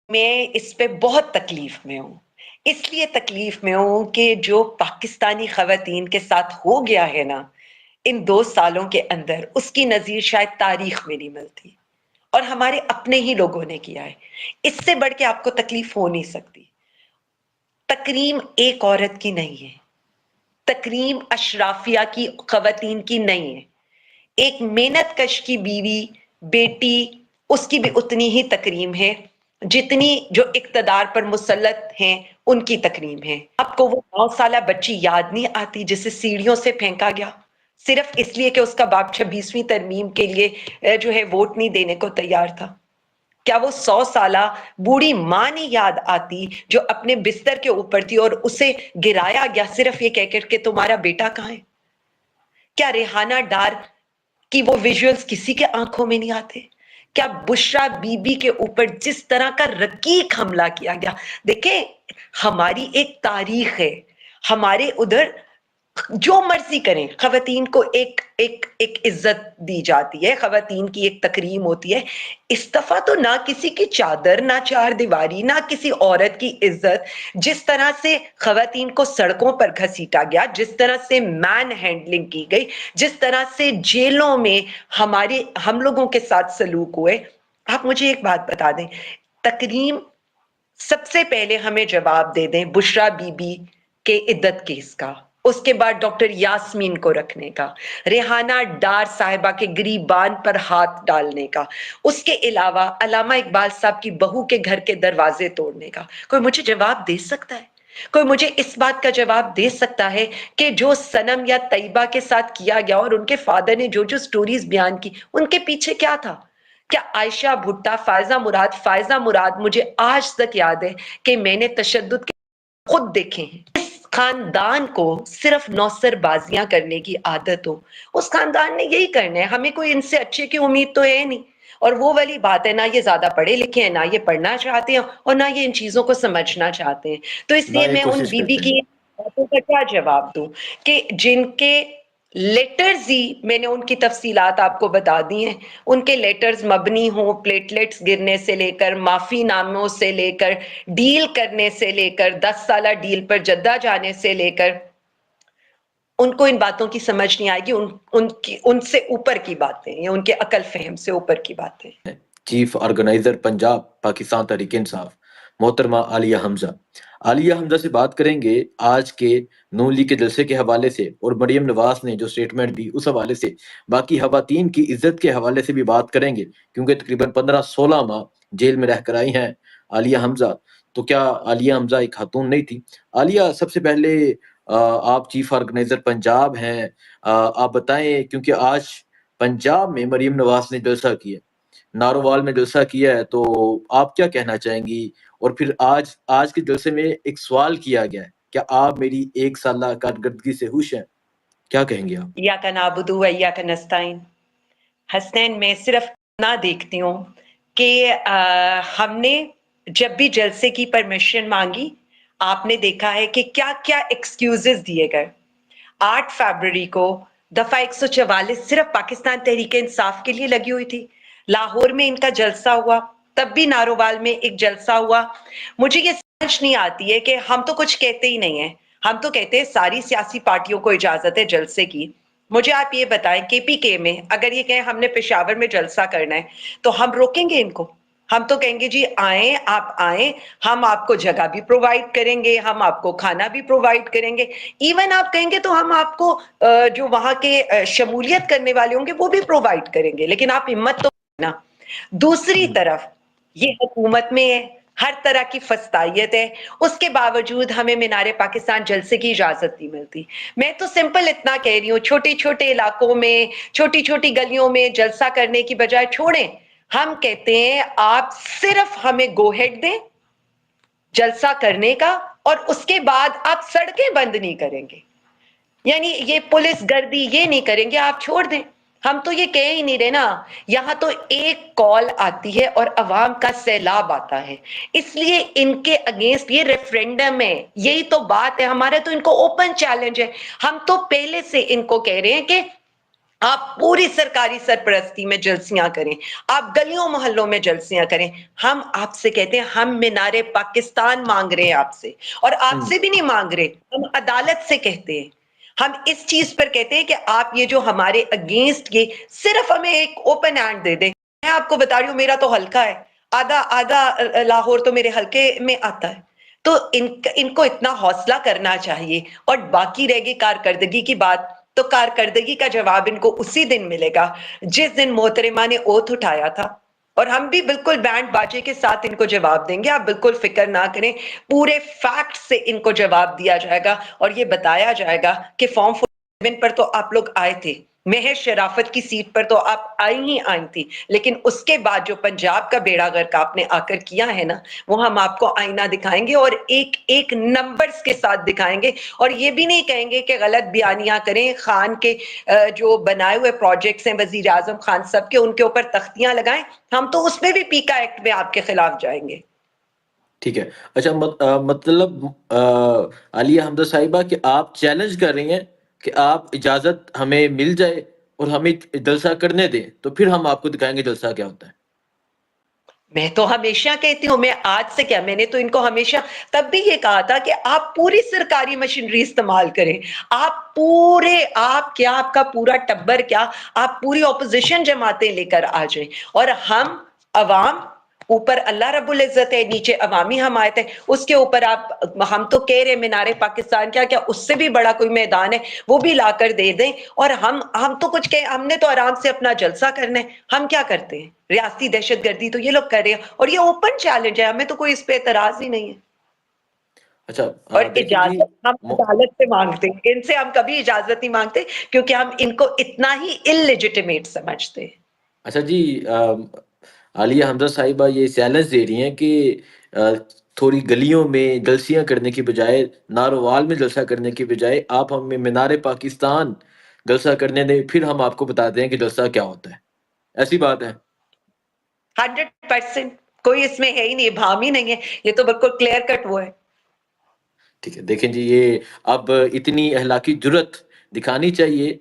میں اس پہ بہت تکلیف میں ہوں، اس لیے تکلیف میں ہوں کہ جو پاکستانی خواتین کے ساتھ ہو گیا ہے نا ان 2 سالوں کے اندر، اس کی نظیر شاید تاریخ میں نہیں ملتی، اور ہمارے اپنے ہی لوگوں نے کیا ہے۔ اس سے بڑھ کے آپ کو تکلیف ہو نہیں سکتی۔ تکریم ایک عورت کی نہیں ہے، تکریم اشرافیہ کی خواتین کی نہیں ہے۔ ایک محنت کش کی بیوی، بیٹی، اس کی بھی اتنی ہی تکریم ہے جتنی جو اقتدار پر مسلط ہیں ان کی تکریم ہے۔ آپ کو وہ 9 سالہ بچی یاد نہیں آتی جسے سیڑھیوں سے پھینکا گیا صرف اس لیے کہ اس کا باپ 26ویں ترمیم کے لیے جو ہے ووٹ نہیں دینے کو تیار تھا؟ کیا وہ 100 سالہ بوڑھی ماں نہیں یاد آتی جو اپنے بستر کے اوپر تھی اور اسے گرایا گیا صرف یہ کہہ کر کہ تمہارا بیٹا کہاں ہے؟ کیا ریحانہ ڈار کہ وہ ویژولز کسی کے آنکھوں میں نہیں آتے؟ کیا بشرا بی بی کے اوپر جس طرح کا رقیق حملہ کیا گیا؟ دیکھیں، ہماری ایک تاریخ ہے، ہمارے ادھر جو مرضی کریں، خواتین کو ایک ایک ایک عزت دی جاتی ہے، خواتین کی ایک تکریم ہوتی ہے۔ اس دفعہ تو نہ کسی کی چادر، نہ چار دیواری، نہ کسی عورت کی عزت۔ جس طرح سے خواتین کو سڑکوں پر گھسیٹا گیا، جس طرح سے مین ہینڈلنگ کی گئی، جس طرح سے جیلوں میں ہم لوگوں کے ساتھ سلوک ہوئے۔ آپ مجھے ایک بات بتا دیں، تکریم سب سے پہلے ہمیں جواب دے دیں بشرا بی بی کے عدت کیس کا، اس کے بعد ڈاکٹر یاسمین کو رکھنے کا، ریحانہ ڈار صاحبہ کے گریبان پر ہاتھ ڈالنے کا، اس کے علاوہ علامہ اقبال صاحب کی بہو کے گھر کے دروازے توڑنے کا۔ کوئی مجھے جواب دے سکتا ہے؟ کوئی مجھے اس بات کا جواب دے سکتا ہے کہ جو سنم یا طیبہ کے ساتھ کیا گیا اور ان کے فادر نے جو جو سٹوریز بیان کی، ان کے پیچھے کیا تھا؟ کیا عائشہ بھٹا، فائزہ مراد مجھے آج تک یاد ہے کہ میں نے تشدد کے خود دیکھے ہیں۔ اس خاندان کو صرف نوسر بازیاں کرنے کی عادت ہو، اس خاندان نے یہی کرنا ہے۔ ہمیں کوئی ان سے اچھے کی امید تو ہے نہیں، اور وہ والی بات ہے، نہ یہ زیادہ پڑھے لکھے ہیں، نہ یہ پڑھنا چاہتے ہیں، اور نہ یہ ان چیزوں کو سمجھنا چاہتے ہیں۔ تو اس نہ لیے یہ میں ان کوشش بی بی کرتے ہیں۔ کی باتوں کا کیا جواب دوں کہ جن کے لیٹرز ہی میں نے ان کی تفصیلات آپ کو بتا دی ہیں، ان کے لیٹرز مبنی ہوں پلیٹلیٹس گرنے سے لے کر، معافی ناموں سے لے کر، ڈیل کرنے سے لے کر، 10 سالہ ڈیل پر جدہ جانے سے لے کر، ان کو ان باتوں کی سمجھ نہیں آئے گی۔ ان سے اوپر کی باتیں، یا ان کے عقل فہم سے اوپر کی باتیں۔ چیف آرگنائزر پنجاب پاکستان تحریک انصاف محترمہ عالیہ حمزہ۔ عالیہ حمزہ سے بات کریں گے آج کے نون لیگ کے جلسے کے حوالے سے، اور مریم نواز نے جو سٹیٹمنٹ دی اس حوالے سے، باقی خواتین کی عزت کے حوالے سے بھی بات کریں گے، کیونکہ تقریباً 15-16 ماہ جیل میں رہ کر آئی ہیں عالیہ حمزہ۔ تو کیا عالیہ حمزہ ایک خاتون نہیں تھی؟ عالیہ، سب سے پہلے آپ چیف آرگنائزر پنجاب ہیں، آپ بتائیں، کیونکہ آج پنجاب میں مریم نواز نے جلسہ کیا، نارووال میں جلسہ کیا ہے، تو آپ کیا کہنا چاہیں گی؟ اور پھر آج کے جلسے میں ایک سوال کیا گیا ہے، کیا آپ میری 1 سالہ کارکردگی سے خوش ہیں؟ کیا کہیں گے آپ؟ ایاک نعبد و ایاک نستعین۔ حسنین، میں صرف نہ دیکھتی ہوں کہ ہم نے جب بھی جلسے کی پرمیشن مانگی، آپ نے دیکھا ہے کہ کیا کیا ایکسکیوزز دیے گئے۔ 8 فروری کو دفعہ 144 صرف پاکستان تحریک انصاف کے لیے لگی ہوئی تھی۔ لاہور میں ان کا جلسہ ہوا، تب بھی نارووال میں ایک جلسہ ہوا۔ مجھے یہ سمجھ نہیں آتی ہے کہ ہم تو کچھ کہتے ہی نہیں ہیں، ہم تو کہتے ہیں ساری سیاسی پارٹیوں کو اجازت ہے جلسے کی۔ مجھے آپ یہ بتائیں، کے پی کے میں اگر یہ کہیں ہم نے پشاور میں جلسہ کرنا ہے تو ہم روکیں گے ان کو؟ ہم تو کہیں گے جی آئیں، آپ آئیں، ہم آپ کو جگہ بھی پرووائڈ کریں گے، ہم آپ کو کھانا بھی پرووائڈ کریں گے، ایون آپ کہیں گے تو ہم آپ کو جو وہاں کے شمولیت کرنے والے ہوں گے وہ بھی پرووائڈ کریں گے، لیکن آپ ہمت تو نا۔ دوسری طرف یہ حکومت میں ہے، ہر طرح کی فسطائیت ہے، اس کے باوجود ہمیں مینار پاکستان جلسے کی اجازت نہیں ملتی۔ میں تو سمپل اتنا کہہ رہی ہوں، چھوٹے چھوٹے علاقوں میں، چھوٹی چھوٹی گلیوں میں جلسہ کرنے کی بجائے چھوڑیں، ہم کہتے ہیں آپ صرف ہمیں گو ہیڈ دیں جلسہ کرنے کا، اور اس کے بعد آپ سڑکیں بند نہیں کریں گے، یعنی یہ پولیس گردی یہ نہیں کریں گے، آپ چھوڑ دیں۔ ہم تو یہ کہہ ہی نہیں رہے نا، یہاں تو ایک کال آتی ہے اور عوام کا سیلاب آتا ہے، اس لیے ان کے اگینسٹ یہ ریفرینڈم ہے، یہی تو بات ہے، ہمارا تو ان کو اوپن چیلنج ہے۔ ہم تو پہلے سے ان کو کہہ رہے ہیں کہ آپ پوری سرکاری سرپرستی میں جلسیاں کریں، آپ گلیوں محلوں میں جلسیاں کریں. ہم آپ سے کہتے ہیں ہم مینار پاکستان مانگ رہے ہیں آپ سے، اور آپ سے بھی نہیں مانگ رہے، ہم عدالت سے کہتے ہیں. ہم اس چیز پر کہتے ہیں کہ آپ یہ جو ہمارے اگینسٹ یہ صرف ہمیں ایک اوپن ہینڈ دے دیں. میں آپ کو بتا رہی ہوں میرا تو حلقہ ہے، آدھا لاہور تو میرے حلقے میں آتا ہے. تو ان کو اتنا حوصلہ کرنا چاہیے. اور باقی رہ گئی کارکردگی کی بات، تو کارکردگی کا جواب ان کو اسی دن ملے گا جس دن محترمہ نے اوتھ اٹھایا تھا. اور ہم بھی بالکل بینڈ باجے کے ساتھ ان کو جواب دیں گے، آپ بالکل فکر نہ کریں. پورے فیکٹ سے ان کو جواب دیا جائے گا، اور یہ بتایا جائے گا کہ فارم 47 پر تو آپ لوگ آئے تھے، مہر شرافت کی سیٹ پر تو آپ آئی تھی، لیکن اس کے بعد جو پنجاب کا بیڑا غرق آپ نے آ کر کیا ہے نا، وہ ہم آپ کو آئینہ دکھائیں گے، اور ایک ایک نمبرز کے ساتھ دکھائیں گے. اور یہ بھی نہیں کہیں گے کہ غلط بیانیاں کریں. خان کے جو بنائے ہوئے پروجیکٹس ہیں وزیر اعظم خان صاحب کے، ان کے اوپر تختیاں لگائیں. ہم تو اس میں بھی پیکا ایکٹ میں آپ کے خلاف جائیں گے. ٹھیک ہے. اچھا مطلب عالیہ حمزہ صاحبہ کہ آپ چیلنج کر رہی ہیں کہ آپ اجازت ہمیں مل جائے اور ہمیں جلسہ کرنے دیں تو پھر ہم آپ کو دکھائیں گے جلسہ کیا ہوتا ہے. میں تو ہمیشہ کہتی ہوں، میں آج سے کیا، میں نے تو ان کو ہمیشہ تب بھی یہ کہا تھا کہ آپ پوری سرکاری مشینری استعمال کریں. آپ کیا، آپ کا پورا ٹبر کیا، آپ پوری اپوزیشن جماعتیں لے کر آ جائیں. اور ہم عوام، اوپر اللہ رب العزت ہے، نیچے عوامی حمایت ہے، اس کے اوپر ہم تو کہہ رہے مینار پاکستان کیا اس سے بھی بڑا کوئی میدان ہے وہ بھی لا کر دے دیں. اور ہم تو کچھ کہ ہم نے تو آرام سے اپنا جلسہ کرنا ہے. ہم کیا کرتے ہیں؟ ریاستی دہشت گردی تو یہ لوگ کر رہے ہیں، اور یہ اوپن چیلنج ہے، ہمیں تو کوئی اس پہ اعتراض ہی نہیں ہے. اچھا اور دیکھیں جی اجازت ہم عدالت سے مانگتے ہیں، ان سے ہم کبھی اجازت نہیں مانگتے، کیونکہ ہم ان کو اتنا ہی اللیجیٹمیٹ سمجھتے ہیں. اچھا جی عالیہ حمزہ صاحبہ یہ چیلنج دے رہی ہیں کہ تھوڑی گلیوں میں جلسیاں کرنے کی بجائے، نارووال میں جلسہ کرنے کی بجائے آپ ہمیں مینار پاکستان جلسہ کرنے دیں، پھر ہم آپ کو بتاتے ہیں کہ جلسہ کیا ہوتا ہے. ایسی بات ہے؟ 100% کوئی اس میں ہے ہی نہیں، بھام ہی نہیں ہے، یہ تو بالکل کلیئر کٹ وہ ہے. ٹھیک ہے. دیکھیں جی یہ اب اتنی اخلاقی جرت دکھانی چاہیے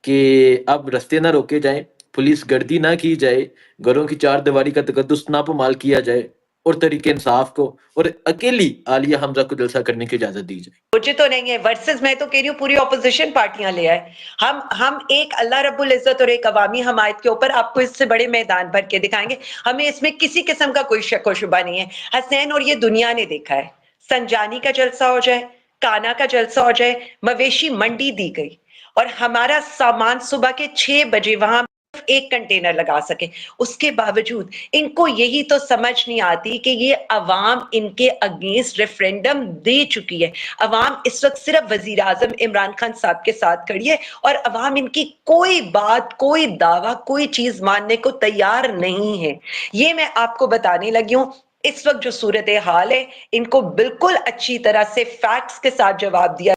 کہ اب رستے نہ روکے جائیں، پولیس گردی نہ کی جائے، گھروں کی چار دیواری کا تقدس نہ پامال کیا جائے، اور طریق انصاف کو اور اکیلی عالیہ حمزہ کو جلسہ کرنے کی اجازت دی جائے. مجھے تو نہیں ہے ورسز، میں تو کہہ رہی ہوں پوری اپوزیشن پارٹیاں لے آئے. ہم ایک اللہ رب العزت اور ایک عوامی حمایت کے اوپر آپ کو اس سے بڑے میدان بھر کے دکھائیں گے. ہمیں اس میں کسی قسم کا کوئی شک و شبہ نہیں ہے. حسین اور یہ دنیا نے دیکھا ہے، سنجانی کا جلسہ ہو جائے، کانا کا جلسہ ہو جائے، مویشی منڈی دی گئی، اور ہمارا سامان صبح کے 6 بجے وہاں ایک کنٹینر لگا سکے. اس کے باوجود ان کو یہی تو سمجھ نہیں آتی کہ یہ عوام ان کے اگینسٹ ریفرینڈم دے چکی ہے. عوام اس وقت صرف وزیر اعظم عمران خان صاحب کے ساتھ کھڑی ہے، اور عوام ان کی کوئی بات، کوئی دعویٰ، کوئی چیز ماننے کو تیار نہیں ہے. یہ میں آپ کو بتانے لگی ہوں. اس وقت جو صورتحال ہے، ان کو بالکل اچھی طرح سے فیکٹس کے ساتھ جواب دیا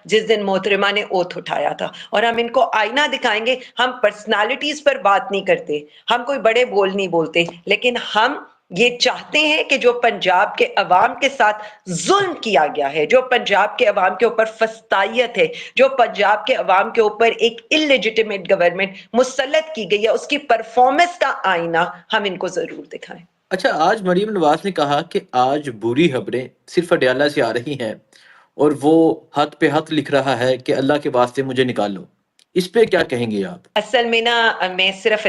جس دن محترمہ نے اوتھ اٹھایا تھا. اور ہم ان کو آئینہ دکھائیں گے. ہم پرسنالٹیز پر بات نہیں کرتے، ہم کوئی بڑے بول نہیں بولتے، لیکن ہم یہ چاہتے ہیں کہ جو پنجاب کے عوام کے ساتھ ظلم کیا گیا ہے، جو پنجاب کے عوام کے اوپر فسطائیت ہے، جو پنجاب کے عوام کے اوپر ایک اللیجیٹمیٹ گورنمنٹ مسلط کی گئی ہے، اس کی پرفارمنس کا آئینہ ہم ان کو ضرور دکھائیں. اچھا آج مریم نواز نے کہا کہ آج بری خبریں صرف اڈیالہ سے آ رہی ہیں اور وہ ہاتھ پہ ہاتھ لکھ رہا ہے کہ اللہ کے واسطے مجھے نکال لو. اس پہ کیا کہیں گے آپ؟ اصل میں نا، میں صرف